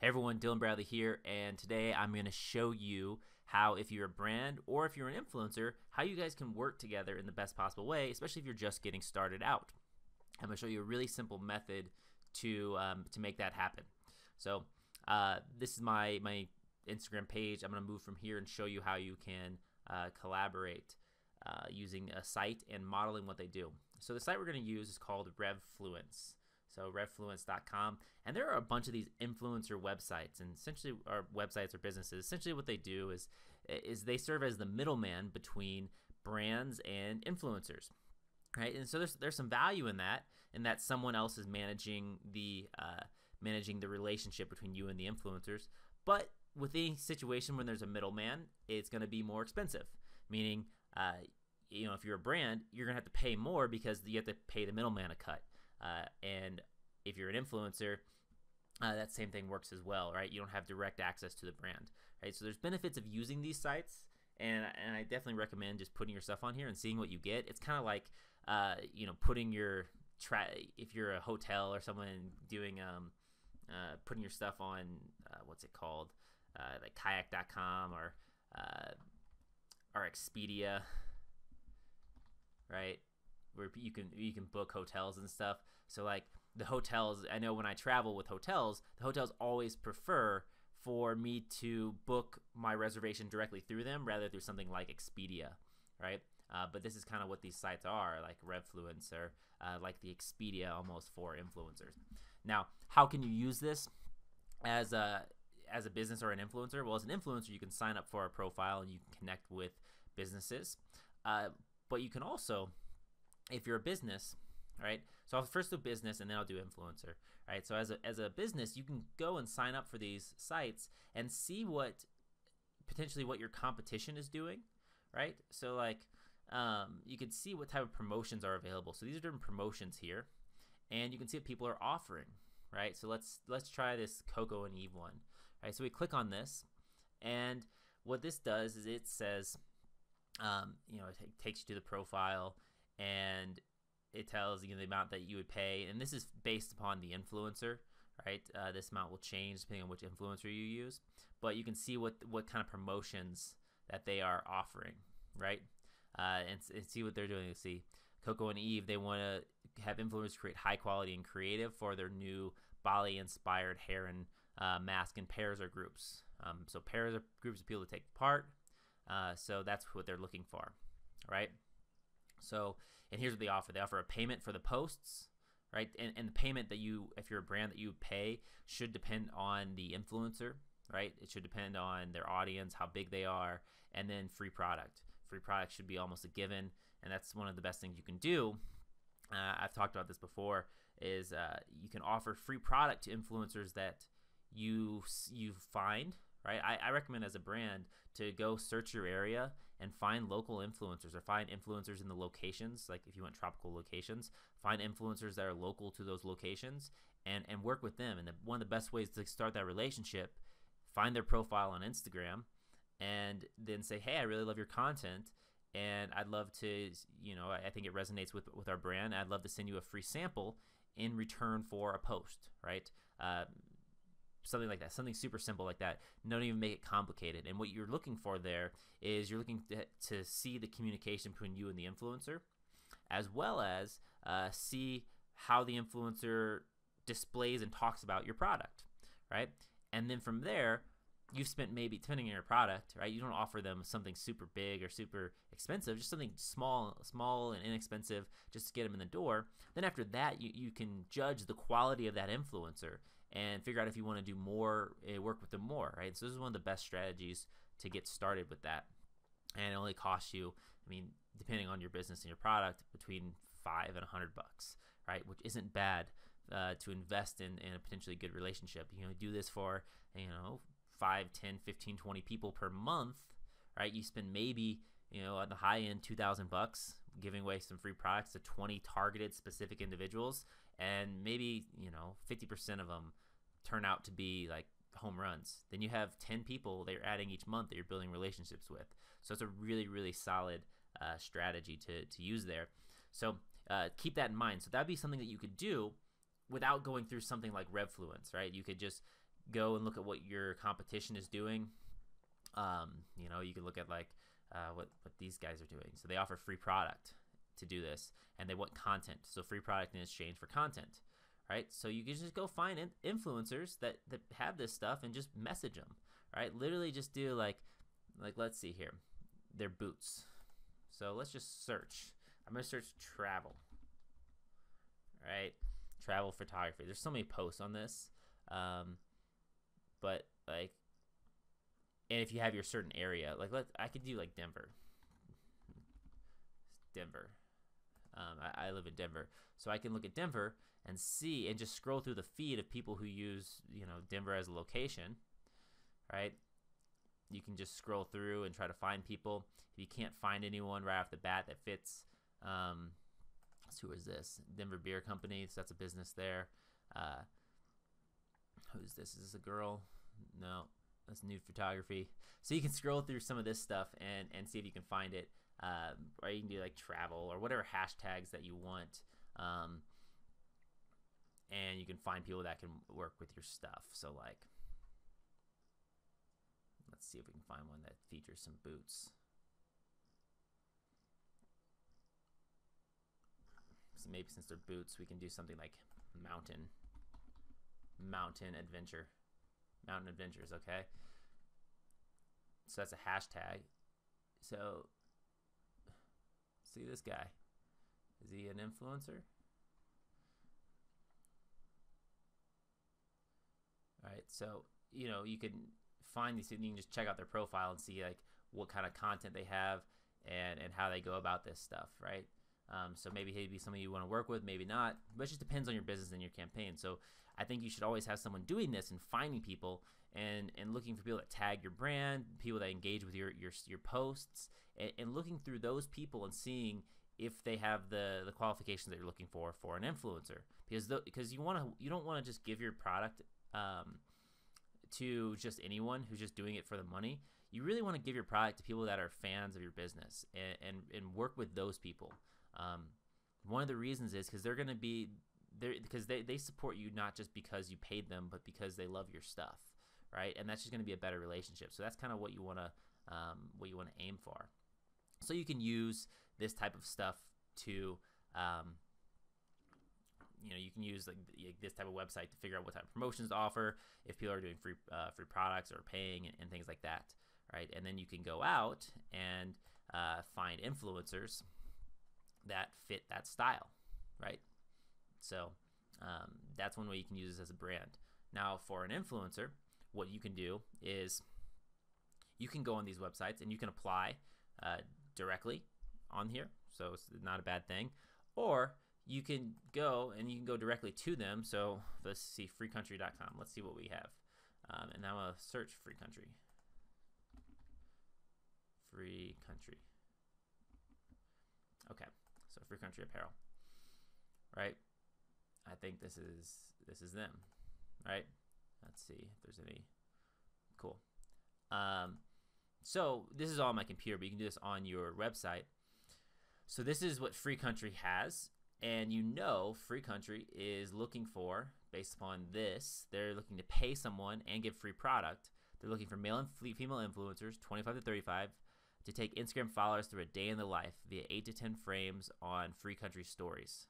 Hey everyone, Dylan Bradley here, and today I'm going to show you how, if you're a brand or if you're an influencer, how you guys can work together in the best possible way, especially if you're just getting started out. I'm going to show you a really simple method to make that happen. So this is my Instagram page. I'm going to move from here and show you how you can collaborate using a site and modeling what they do. So the site we're going to use is called RevFluence. So revfluence.com, and there are a bunch of these influencer websites, and essentially, our websites or businesses. Essentially, what they do is they serve as the middleman between brands and influencers, right? And so there's some value in that someone else is managing the relationship between you and the influencers. But with any situation when there's a middleman, it's going to be more expensive. Meaning, if you're a brand, you're going to have to pay more because you have to pay the middleman a cut. And if you're an influencer, that same thing works as well, right? You don't have direct access to the brand, right? So there's benefits of using these sites, and I definitely recommend just putting your stuff on here and seeing what you get. It's kind of like, putting your if you're a hotel or someone doing putting your stuff on what's it called, like kayak.com or Expedia, right? Where you can book hotels and stuff. So like the hotels, I know when I travel with hotels, the hotels always prefer for me to book my reservation directly through them rather through something like Expedia, right? But this is kind of what these sites are, like RevFluence or like the Expedia almost for influencers. Now, how can you use this as a business or an influencer? Well, as an influencer, you can sign up for a profile and you can connect with businesses. But you can also, if you're a business, right? So I'll first do business and then I'll do influencer, right? So as a business, you can go and sign up for these sites and see potentially what your competition is doing, right? So like you can see what type of promotions are available. So these are different promotions here, and you can see what people are offering, right? So let's try this Coco and Eve one, right? So we click on this, and what this does is it says, it takes you to the profile, and it tells you the amount that you would pay, and this is based upon the influencer, right? This amount will change depending on which influencer you use, but you can see what kind of promotions that they are offering, right? And see what they're doing. You see, Coco and Eve, they want to have influencers create high quality and creative for their new Bali-inspired hair and mask in pairs or groups. So pairs or groups of people to take part. So that's what they're looking for, right? So, and here's what they offer. They offer a payment for the posts, right? And the payment that if you're a brand that you pay, should depend on the influencer, right? It should depend on their audience, how big they are, and then free product. Free product should be almost a given, and that's one of the best things you can do. I've talked about this before, is you can offer free product to influencers that you find, right? I recommend as a brand to go search your area and find local influencers, or find influencers in the locations. Like if you want tropical locations, find influencers that are local to those locations and work with them. And one of the best ways to start that relationship, find their profile on Instagram and then say, hey, I really love your content, and I'd love to, I think it resonates with our brand. I'd love to send you a free sample in return for a post, right? Something like that, something super simple like that. Don't even make it complicated. And what you're looking for there is you're looking to see the communication between you and the influencer, as well as see how the influencer displays and talks about your product, right? And then from there, you've spent, maybe depending on your product, right? You don't offer them something super big or super expensive, just something small and inexpensive, just to get them in the door. Then after that, you can judge the quality of that influencer and figure out if you want to do more, work with them more, right? So this is one of the best strategies to get started with that. And it only costs you, depending on your business and your product, between $5 and $100, right? Which isn't bad to invest in a potentially good relationship. Do this for 5, 10, 15, 20 people per month, right? You spend maybe, at the high end, $2,000 giving away some free products to 20 targeted specific individuals, and maybe 50% of them turn out to be like home runs. Then you have 10 people that you're adding each month that you're building relationships with. So it's a really, really solid strategy to use there. So keep that in mind. So that'd be something that you could do without going through something like RevFluence, right? You could just go and look at what your competition is doing. You know, you can look at like what these guys are doing. So they offer free product to do this, and they want content. So free product in exchange for content, right? So you can just go find influencers that have this stuff and just message them, right? Literally just do like let's see here, their boots. So let's just search. I'm gonna search travel, right? Travel photography. There's so many posts on this, but like, and if you have your certain area, like I could do like Denver. I live in Denver, so I can look at Denver and see and just scroll through the feed of people who use, you know, Denver as a location, right? You can just scroll through and try to find people. If you can't find anyone right off the bat that fits, who is this? Denver Beer Company. So that's a business there. Who's this? Is this a girl? No, that's nude photography. So you can scroll through some of this stuff and see if you can find it. Or you can do like travel or whatever hashtags that you want. And you can find people that can work with your stuff. So like, let's see if we can find one that features some boots. So maybe since they're boots, we can do something like mountain adventures. Okay. So that's a hashtag. So see this guy. Is he an influencer? All right. So, you know, you can find these, and you can just check out their profile and see like what kind of content they have and how they go about this stuff, right? So maybe he'd be somebody you want to work with, maybe not, but it just depends on your business and your campaign. So I think you should always have someone doing this and finding people and looking for people that tag your brand, people that engage with your posts, and looking through those people and seeing if they have the qualifications that you're looking for an influencer. Because you don't want to just give your product to just anyone who's just doing it for the money. You really want to give your product to people that are fans of your business and work with those people. One of the reasons is because they're going to be there because they support you not just because you paid them, but because they love your stuff, right? And that's just going to be a better relationship. So that's kind of what you want to aim for. So you can use this type of stuff to you can use like this type of website to figure out what type of promotions to offer, if people are doing free products or paying and things like that, right? And then you can go out and find influencers that fit that style, right? So that's one way you can use this as a brand. Now, for an influencer, what you can do is you can go on these websites and you can apply directly on here, so it's not a bad thing. Or you can go directly to them. So let's see, freecountry.com. Let's see what we have. And I'm going to search Free Country. Free Country. Okay, so Free Country Apparel. Right? I think this is them. Right? Let's see if there's any. Cool. So this is all on my computer, but you can do this on your website. So this is what Free Country has. And you know Free Country is looking for, based upon this, they're looking to pay someone and give free product. They're looking for male and female influencers, 25 to 35, to take Instagram followers through a day in the life via 8 to 10 frames on Free Country stories.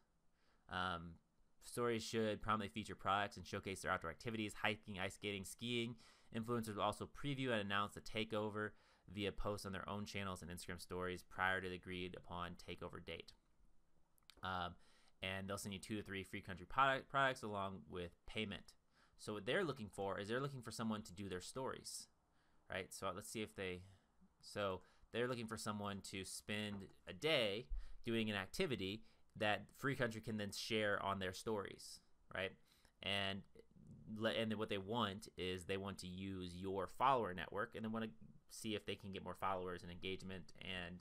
Stories should prominently feature products and showcase their outdoor activities, hiking, ice skating, skiing. Influencers will also preview and announce the takeover via posts on their own channels and Instagram stories prior to the agreed upon takeover date. And they'll send you 2 to 3 Free Country products along with payment. So what they're looking for is they're looking for someone to do their stories, right? So let's see if they're looking for someone to spend a day doing an activity that Free Country can then share on their stories, right? And what they want is they want to use your follower network and they want to see if they can get more followers and engagement and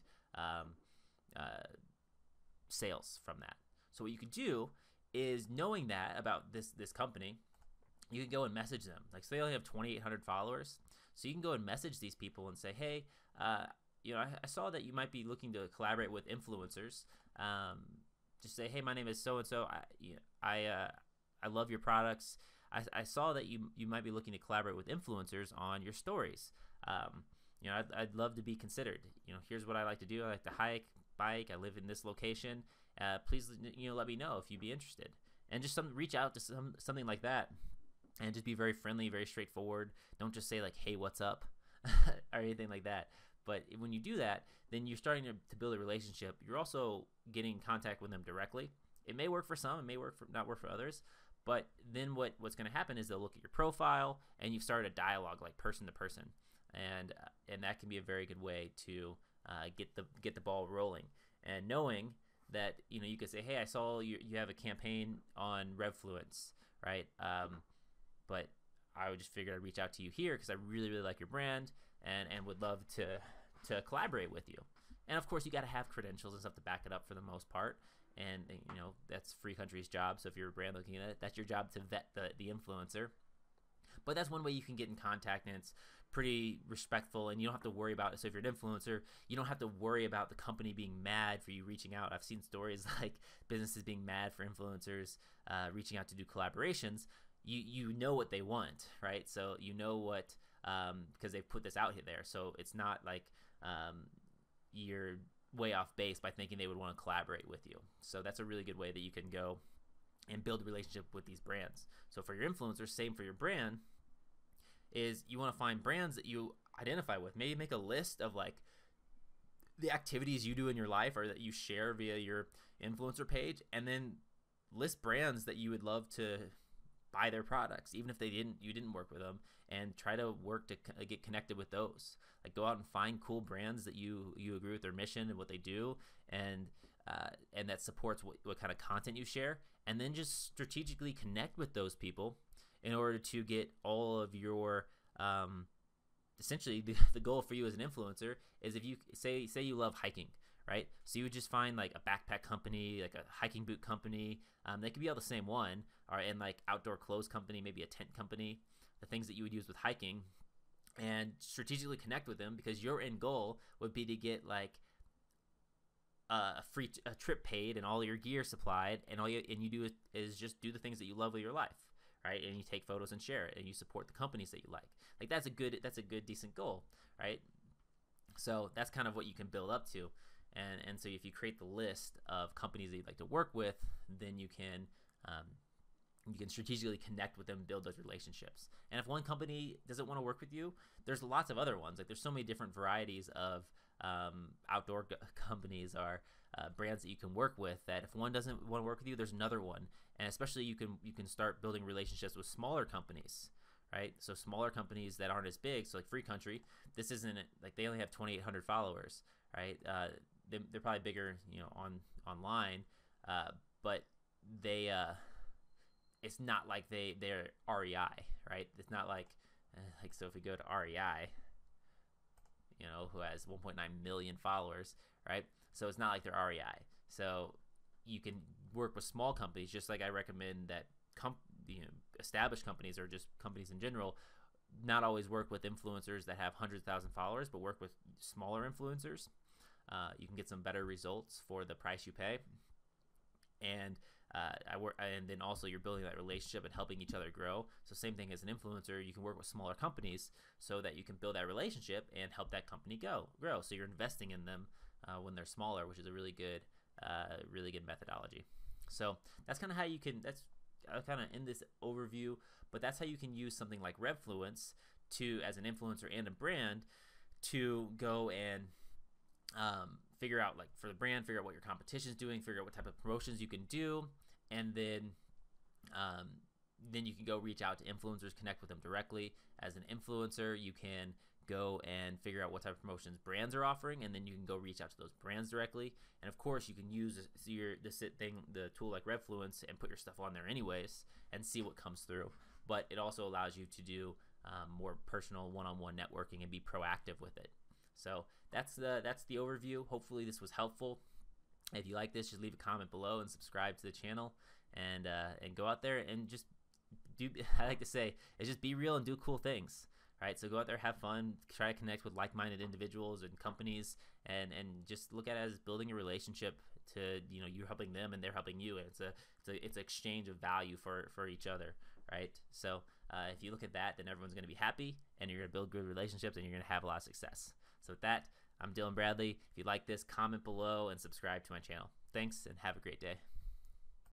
sales from that. So what you could do is, knowing that about this company, you can go and message them. Like, so they only have 2,800 followers, so you can go and message these people and say, hey, I saw that you might be looking to collaborate with influencers. Just say, hey, my name is so and so. I love your products. I saw that you might be looking to collaborate with influencers on your stories. I'd love to be considered. Here's what I like to do. I like to hike, bike. I live in this location. Please, let me know if you'd be interested. And just reach out to something like that, and just be very friendly, very straightforward. Don't just say like, "Hey, what's up?" or anything like that. But when you do that, then you're starting to build a relationship. You're also getting in contact with them directly. It may work for some, it may not work for others. But then what's going to happen is they'll look at your profile, and you've started a dialogue, like person to person, and that can be a very good way to get the ball rolling. And knowing that you could say, hey, I saw you have a campaign on Revfluence, right? But I would just figure I'd reach out to you here because I really, really like your brand and would love to collaborate with you. And of course, you got to have credentials and stuff to back it up for the most part. And that's Free Country's job. So if you're a brand looking at it, that's your job to vet the influencer. But that's one way you can get in contact, and it's pretty respectful, and you don't have to worry about it. So if you're an influencer, you don't have to worry about the company being mad for you reaching out. I've seen stories like businesses being mad for influencers reaching out to do collaborations. You know what they want, right? So you know what, because they've put this out there. So it's not like you're way off base by thinking they would want to collaborate with you. So that's a really good way that you can go and build a relationship with these brands. So for your influencers, same for your brand, is you want to find brands that you identify with. Maybe make a list of like the activities you do in your life or that you share via your influencer page, and then list brands that you would love to buy their products, even if you didn't work with them, and try to work to get connected with those. Like go out and find cool brands that you agree with their mission and what they do, and that supports what kind of content you share, and then just strategically connect with those people in order to get all of your essentially the goal for you as an influencer is, if you say you love hiking, right? So you would just find like a backpack company, like a hiking boot company. They could be all the same one, and like outdoor clothes company, maybe a tent company, the things that you would use with hiking, and strategically connect with them, because your end goal would be to get like a trip paid and all your gear supplied, and all you do is just do the things that you love with your life, right? And you take photos and share it, and you support the companies that you like. Like that's a good decent goal, right? So that's kind of what you can build up to. And so if you create the list of companies that you'd like to work with, then you can strategically connect with them, build those relationships. And if one company doesn't want to work with you, there's lots of other ones. Like there's so many different varieties of outdoor companies or brands that you can work with, that if one doesn't want to work with you, there's another one. And especially you can start building relationships with smaller companies, right? So smaller companies that aren't as big. So like Free Country, this isn't like they only have 2,800 followers, right? They're probably bigger, online, but they it's not like they're REI, right? It's not like so if we go to REI, who has 1.9 million followers, right? So it's not like they're REI. So you can work with small companies, just like I recommend that established companies, or just companies in general, not always work with influencers that have 100,000 followers, but work with smaller influencers. You can get some better results for the price you pay. And and then also you're building that relationship and helping each other grow. So same thing as an influencer, you can work with smaller companies so that you can build that relationship and help that company grow. So you're investing in them when they're smaller, which is a really good methodology. So that's kind of how you can. That's kind of in this overview, but that's how you can use something like Revfluence as an influencer and a brand to go and figure out, like for the brand, figure out what your competition's doing, figure out what type of promotions you can do, and then you can go reach out to influencers, connect with them directly. As an influencer, you can go and figure out what type of promotions brands are offering, and then you can go reach out to those brands directly. And of course, you can use the tool like Revfluence and put your stuff on there anyways and see what comes through. But it also allows you to do more personal one-on-one networking and be proactive with it. So that's the overview. Hopefully this was helpful. If you like this, just leave a comment below and subscribe to the channel, and go out there and just do. I like to say is just be real and do cool things. Right, so go out there, have fun, try to connect with like-minded individuals and companies, and just look at it as building a relationship to, you're helping them and they're helping you. And it's an exchange of value for each other. right? So if you look at that, then everyone's going to be happy, and you're going to build good relationships, and you're going to have a lot of success. So with that, I'm Dylan Bradley. If you like this, comment below and subscribe to my channel. Thanks, and have a great day.